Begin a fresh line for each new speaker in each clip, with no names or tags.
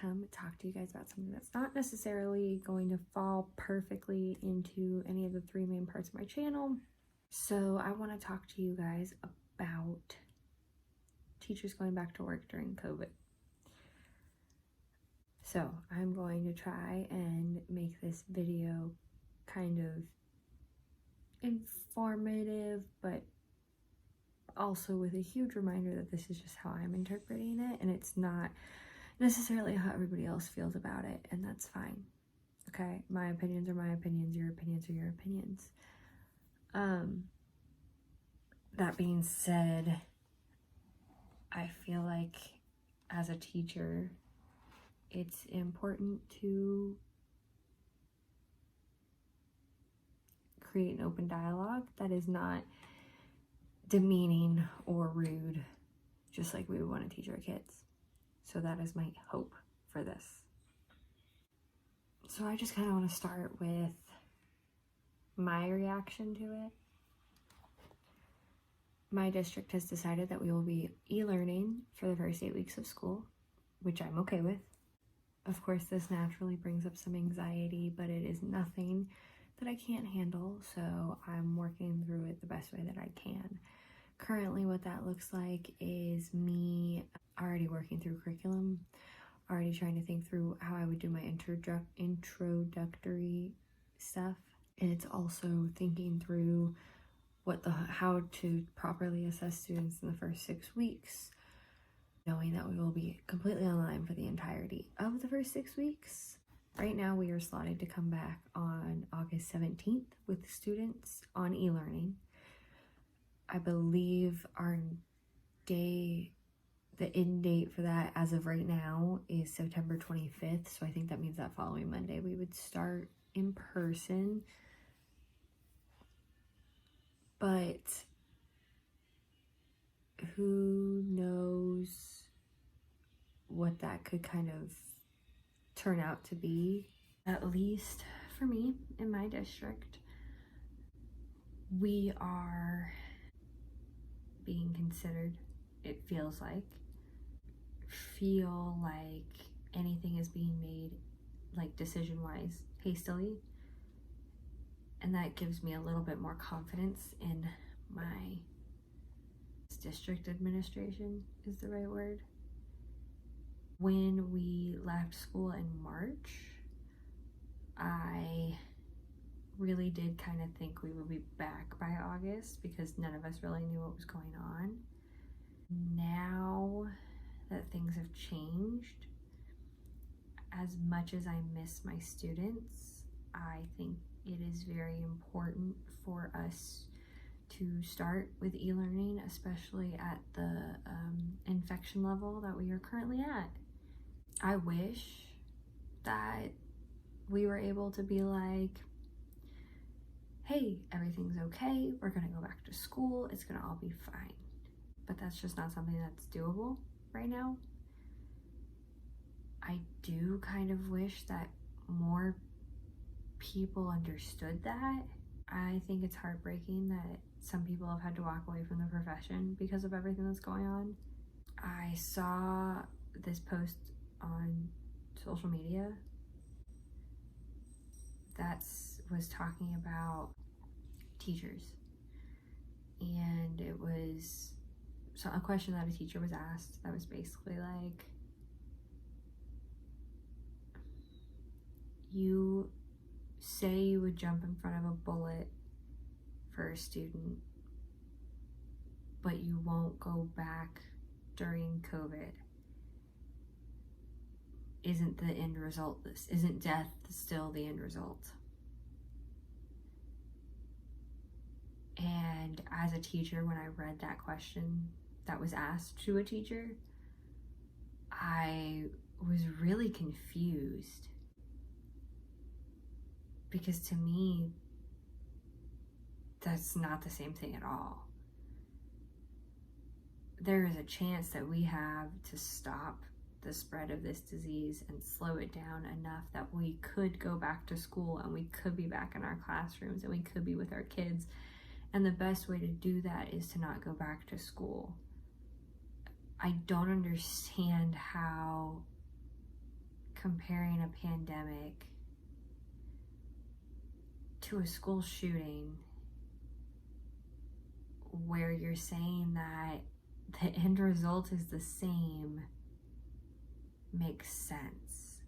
come talk to you guys about something that's not necessarily going to fall perfectly into any of the three main parts of my channel. So I want to talk to you guys about teachers going back to work during COVID. So I'm going to try and make this video kind of informative, but also with a huge reminder that this is just how I'm interpreting it, and it's not necessarily how everybody else feels about it, and that's fine. Okay, my opinions are my opinions, your opinions are your opinions. That being said, I feel like as a teacher, it's important to create an open dialogue that is not demeaning or rude, just like we would want to teach our kids. So that is my hope for this. So I just kind of want to start with my reaction to it. My district has decided that we will be e-learning for the first 8 weeks of school, which I'm okay with. Of course, this naturally brings up some anxiety, but it is nothing that I can't handle, so I'm working through it the best way that I can. Currently, what that looks like is me already working through curriculum, already trying to think through how I would do my introductory stuff. And it's also thinking through how to properly assess students in the first 6 weeks, knowing that we will be completely online for the entirety of the first 6 weeks. Right now, we are slotted to come back on August 17th with students on e-learning. I believe the end date for that as of right now is September 25th. So I think that means that following Monday we would start in person. But who knows what that could kind of turn out to be. At least for me in my district, we are being considered, it feels like anything is being made, like decision-wise, hastily. And that gives me a little bit more confidence in my district administration, is the right word. When we left school in March, I really did kind of think we would be back by August because none of us really knew what was going on. Now that things have changed, as much as I miss my students, I think it is very important for us to start with e-learning, especially at the infection level that we are currently at. I wish that we were able to be like, hey, everything's okay, we're gonna go back to school, it's gonna all be fine. But that's just not something that's doable right now. I do kind of wish that more people understood that. I think it's heartbreaking that some people have had to walk away from the profession because of everything that's going on. I saw this post on social media that was talking about teachers, and it was a question that a teacher was asked that was basically like, you say you would jump in front of a bullet for a student, but you won't go back during COVID. Isn't the end result this? Isn't death still the end result? And as a teacher, when I read that question that was asked to a teacher, I was really confused. Because to me, that's not the same thing at all. There is a chance that we have to stop the spread of this disease and slow it down enough that we could go back to school and we could be back in our classrooms and we could be with our kids. And the best way to do that is to not go back to school. I don't understand how
comparing a pandemic to a school shooting where you're saying that the end result is the same makes sense.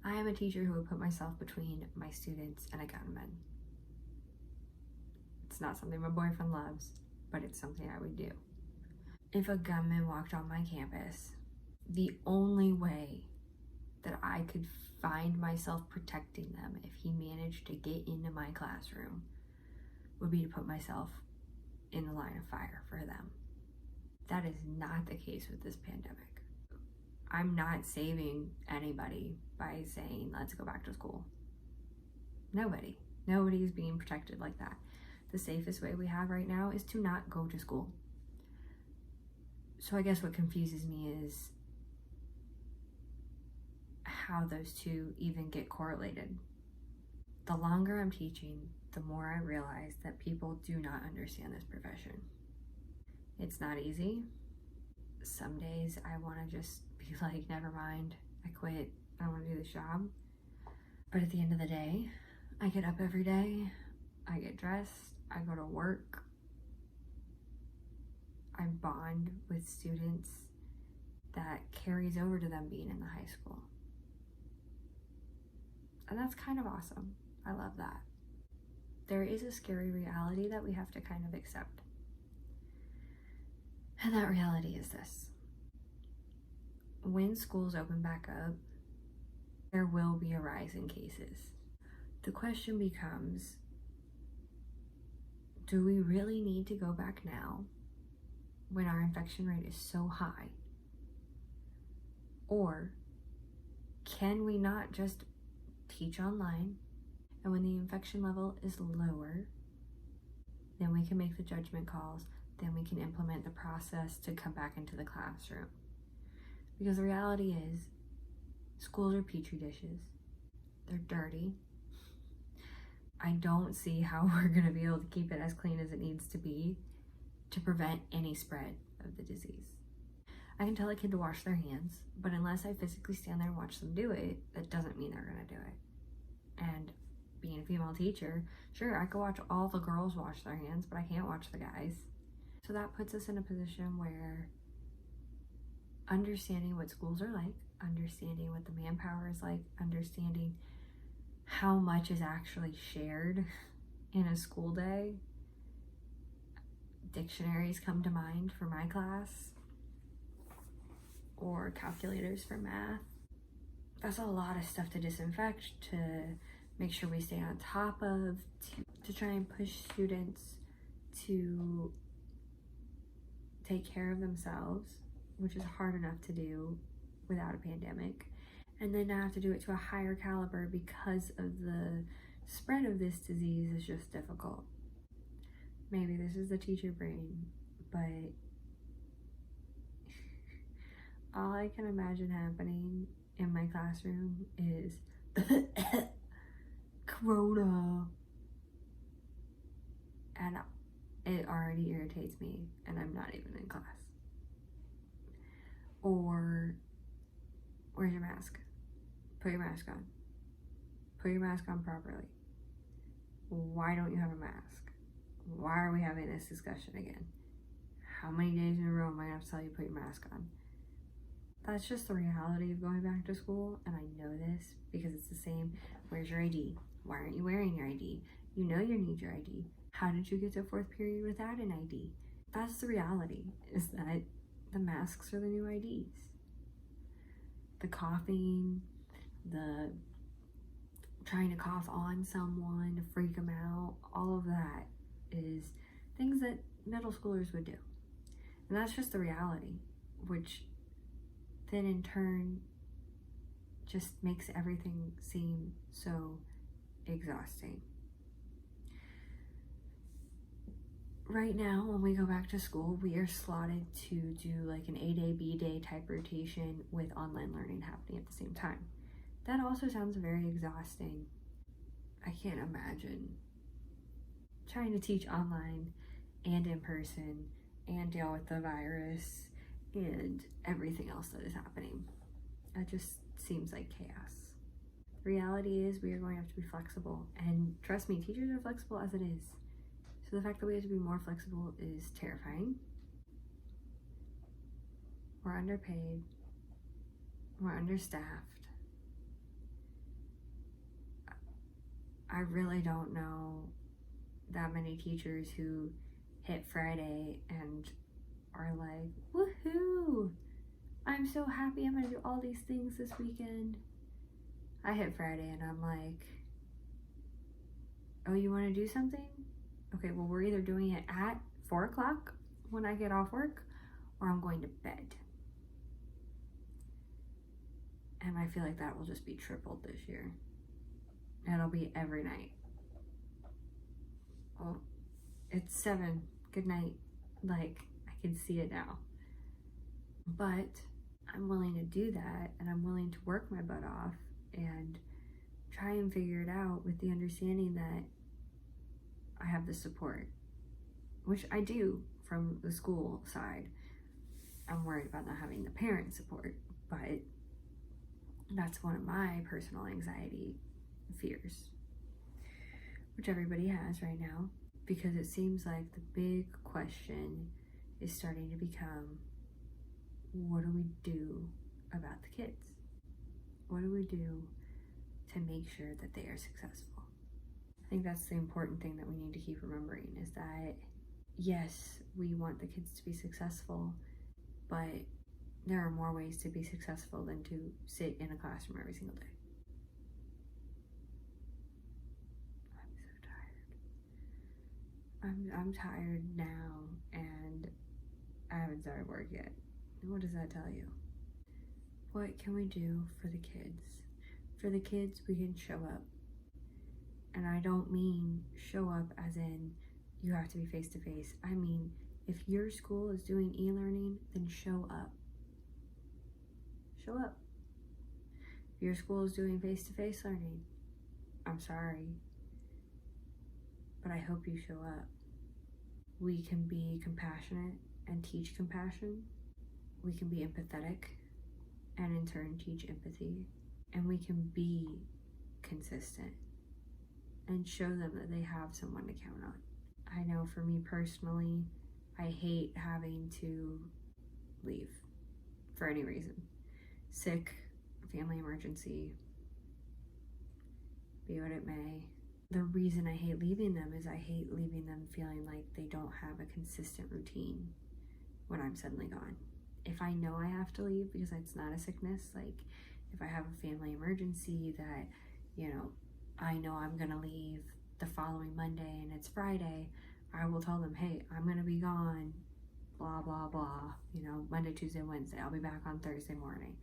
I am a teacher who would put myself between my students and a gunman. It's not something my boyfriend loves, but it's something I would do. If a gunman walked on my campus, the only way that I could find myself protecting them if he managed to get into my classroom would be to put myself in the line of fire for them. That is not the case with this pandemic. I'm not saving anybody by saying, let's go back to school. Nobody is being protected like that. The safest way we have right now is to not go to school. So I guess what confuses me is how those two even get correlated. The longer I'm teaching, the more I realize that people do not understand this profession. It's not easy. Some days I want to just be like, never mind, I quit, I don't want to do this job. But at the end of the day, I get up every day, I get dressed, I go to work, I bond with students that carries over to them being in the high school. And that's kind of awesome. I love that. There is a scary reality that we have to kind of accept. And that reality is this. When schools open back up, there will be a rise in cases. The question becomes, do we really need to go back now when our infection rate is so high? Or can we not just teach online, and when the infection level is lower, then we can make the judgment calls, then we can implement the process to come back into the classroom? Because the reality is, schools are petri dishes. They're dirty. I don't see how we're going to be able to keep it as clean as it needs to be to prevent any spread of the disease. I can tell a kid to wash their hands, but unless I physically stand there and watch them do it, that doesn't mean they're going to do it. And being a female teacher, sure, I could watch all the girls wash their hands, but I can't watch the guys. So that puts us in a position where understanding what schools are like, understanding what the manpower is like, understanding how much is actually shared in a school day. Dictionaries come to mind for my class, or calculators for math. That's a lot of stuff to disinfect, to make sure we stay on top of, to try and push students to take care of themselves, which is hard enough to do without a pandemic. And then to have to do it to a higher caliber because of the spread of this disease is just difficult. Maybe this is the teacher brain, but all I can imagine happening in my classroom is Corona. And it already irritates me, and I'm not even in class. Or, where's your mask? Put your mask on. Put your mask on properly. Why don't you have a mask? Why are we having this discussion again? How many days in a row am I going to have to tell you to put your mask on? That's just the reality of going back to school, and I know this because it's the same. Where's your ID? Why aren't you wearing your ID? You know you need your ID. How did you get to fourth period without an ID? That's the reality, is that the masks are the new IDs. The coughing, the trying to cough on someone to freak them out, all of that is things that middle schoolers would do. And that's just the reality, which then in turn just makes everything seem so exhausting. Right now, when we go back to school, we are slotted to do like an A-day, B-day type rotation with online learning happening at the same time. That also sounds very exhausting. I can't imagine trying to teach online and in person and deal with the virus and everything else that is happening. That just seems like chaos. The reality is we are going to have to be flexible, and trust me, teachers are flexible as it is. So the fact that we have to be more flexible is terrifying. We're underpaid. We're understaffed. I really don't know that many teachers who hit Friday and are like, woohoo! I'm so happy I'm gonna do all these things this weekend. I hit Friday and I'm like, oh, you wanna do something? Okay, well, we're either doing it at 4 o'clock when I get off work, or I'm going to bed. And I feel like that will just be tripled this year. It'll be every night. Oh, it's 7. Good night. Like, I can see it now. But I'm willing to do that, and I'm willing to work my butt off and try and figure it out with the understanding that I have the support, which I do from the school side. I'm worried about not having the parent support, but that's one of my personal anxiety fears, which everybody has right now, because it seems like the big question is starting to become, what do we do about the kids? What do we do to make sure that they are successful? I think that's the important thing that we need to keep remembering, is that yes, we want the kids to be successful, but there are more ways to be successful than to sit in a classroom every single day. I'm so tired. I'm tired now, and I haven't started work yet. What does that tell you? What can we do for the kids? For the kids, we can show up. And I don't mean show up as in you have to be face-to-face. I mean, if your school is doing e-learning, then show up. Show up. If your school is doing face-to-face learning, I'm sorry, but I hope you show up. We can be compassionate and teach compassion. We can be empathetic and in turn teach empathy. And we can be consistent and show them that they have someone to count on. I know for me personally, I hate having to leave for any reason. Sick, family emergency, be what it may. The reason I hate leaving them is I hate leaving them feeling like they don't have a consistent routine when I'm suddenly gone. If I know I have to leave because it's not a sickness, like if I have a family emergency that, I know I'm gonna leave the following Monday and it's Friday, I will tell them, hey, I'm gonna be gone, blah, blah, blah, Monday, Tuesday, Wednesday, I'll be back on Thursday morning.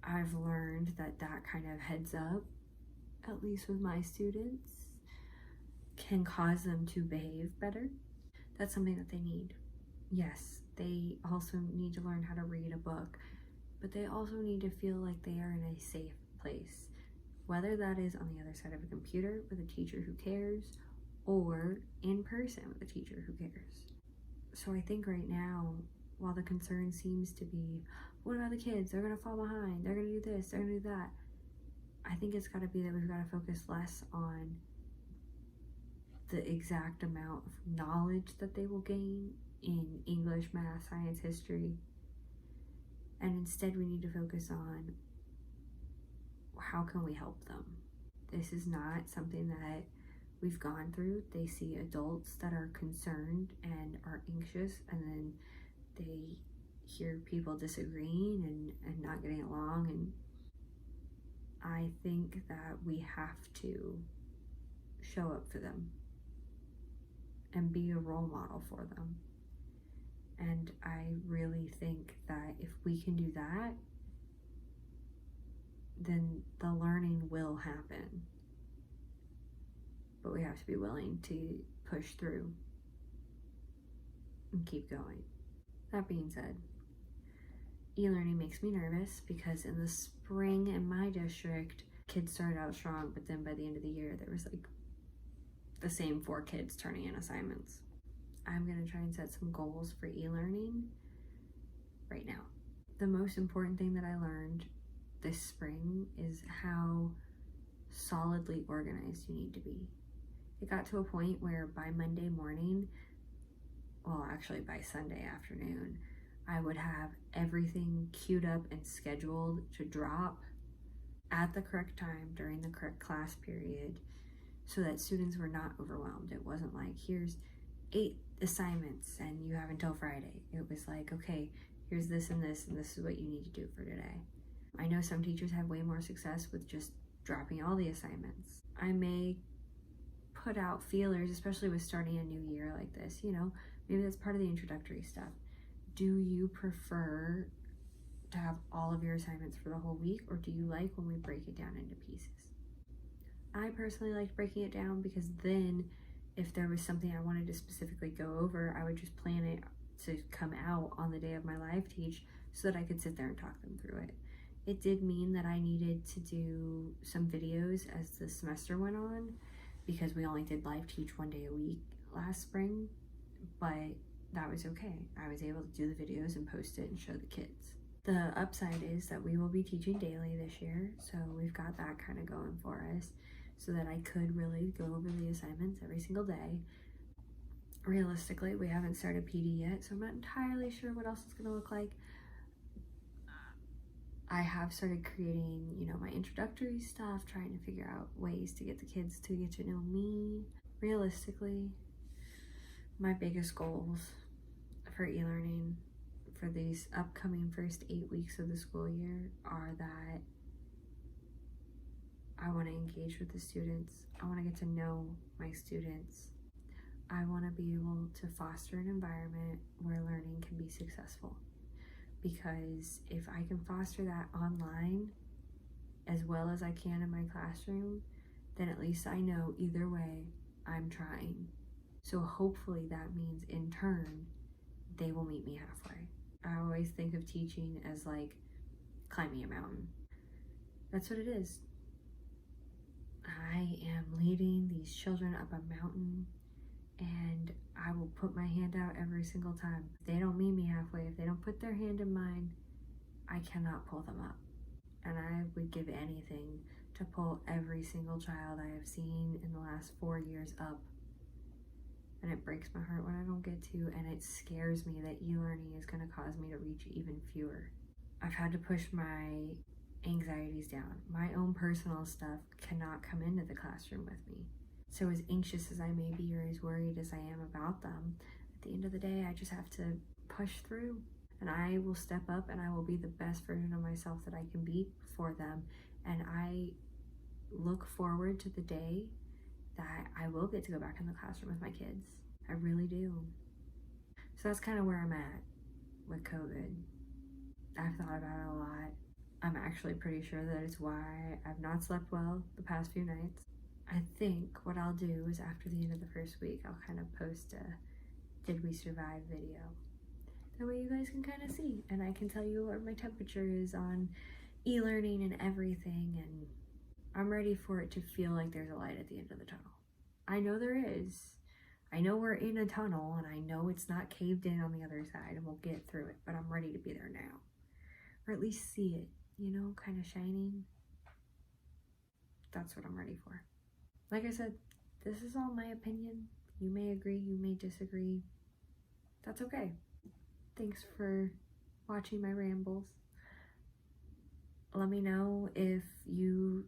I've learned that kind of heads up, at least with my students, can cause them to behave better. That's something that they need. Yes, they also need to learn how to read a book, but they also need to feel like they are in a safe place, whether that is on the other side of a computer with a teacher who cares, or in person with a teacher who cares. So I think right now, while the concern seems to be, what about the kids? They're gonna fall behind, they're gonna do this, they're gonna do that. I think it's gotta be that we've gotta focus less on the exact amount of knowledge that they will gain in English, math, science, history, and instead we need to focus on how can we help them. This is not something that we've gone through. They see adults that are concerned and are anxious, and then they hear people disagreeing and not getting along, and I think that we have to show up for them and be a role model for them. And I really think that if we can do that, then the learning will happen. But we have to be willing to push through and keep going. That being said, e-learning makes me nervous because in the spring in my district, kids started out strong, but then by the end of the year, there was like the same 4 kids turning in assignments. I'm gonna try and set some goals for e-learning right now. The most important thing that I learned this spring is how solidly organized you need to be. It got to a point where by Monday morning, well, actually by Sunday afternoon, I would have everything queued up and scheduled to drop at the correct time during the correct class period so that students were not overwhelmed. It wasn't like, here's 8 assignments and you have until Friday. It was like, okay, here's this and this is what you need to do for today. I know some teachers have way more success with just dropping all the assignments. I may put out feelers, especially with starting a new year like this, you know, maybe that's part of the introductory stuff. Do you prefer to have all of your assignments for the whole week, or do you like when we break it down into pieces? I personally liked breaking it down because then if there was something I wanted to specifically go over, I would just plan it to come out on the day of my live teach so that I could sit there and talk them through it. It did mean that I needed to do some videos as the semester went on because we only did live teach 1 day a week last spring, but that was okay. I was able to do the videos and post it and show the kids. The upside is that we will be teaching daily this year, so we've got that kind of going for us so that I could really go over the assignments every single day. Realistically, we haven't started PD yet, so I'm not entirely sure what else it's going to look like. I have started creating, you know, my introductory stuff, trying to figure out ways to get the kids to get to know me. Realistically, my biggest goals for e-learning for these upcoming first 8 weeks of the school year are that I want to engage with the students. I want to get to know my students. I want to be able to foster an environment where learning can be successful. Because if I can foster that online as well as I can in my classroom, then at least I know either way I'm trying. So hopefully that means in turn, they will meet me halfway. I always think of teaching as like climbing a mountain. That's what it is. I am leading these children up a mountain and I will put my hand out every single time. If they don't meet me halfway, if they don't put their hand in mine, I cannot pull them up. And I would give anything to pull every single child I have seen in the last 4 years up. And it breaks my heart when I don't get to, and it scares me that e-learning is going to cause me to reach even fewer. I've had to push my anxieties down. My own personal stuff cannot come into the classroom with me. So as anxious as I may be or as worried as I am about them, at the end of the day, I just have to push through. And I will step up and I will be the best version of myself that I can be for them. And I look forward to the day that I will get to go back in the classroom with my kids. I really do. So that's kind of where I'm at with COVID. I've thought about it a lot. I'm actually pretty sure that it's why I've not slept well the past few nights. I think what I'll do is after the end of the first week, I'll kind of post a Did We Survive video. That way you guys can kind of see, and I can tell you what my temperature is on e-learning and everything, and I'm ready for it to feel like there's a light at the end of the tunnel. I know there is. I know we're in a tunnel, and I know it's not caved in on the other side, and we'll get through it, but I'm ready to be there now. Or at least see it, you know, kind of shining. That's what I'm ready for. Like I said, this is all my opinion. You may agree, you may disagree. That's okay. Thanks for watching my rambles. Let me know if you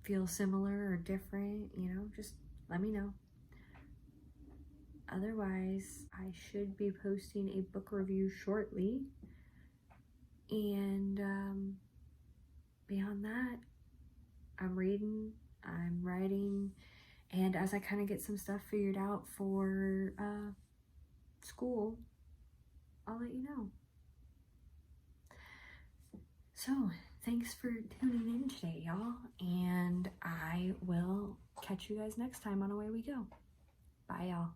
feel similar or different, you know, just let me know. Otherwise, I should be posting a book review shortly. And beyond that, I'm reading, I'm writing, and as I kind of get some stuff figured out for school, I'll let you know. So, thanks for tuning in today, y'all, and I will catch you guys next time on Away We Go. Bye, y'all.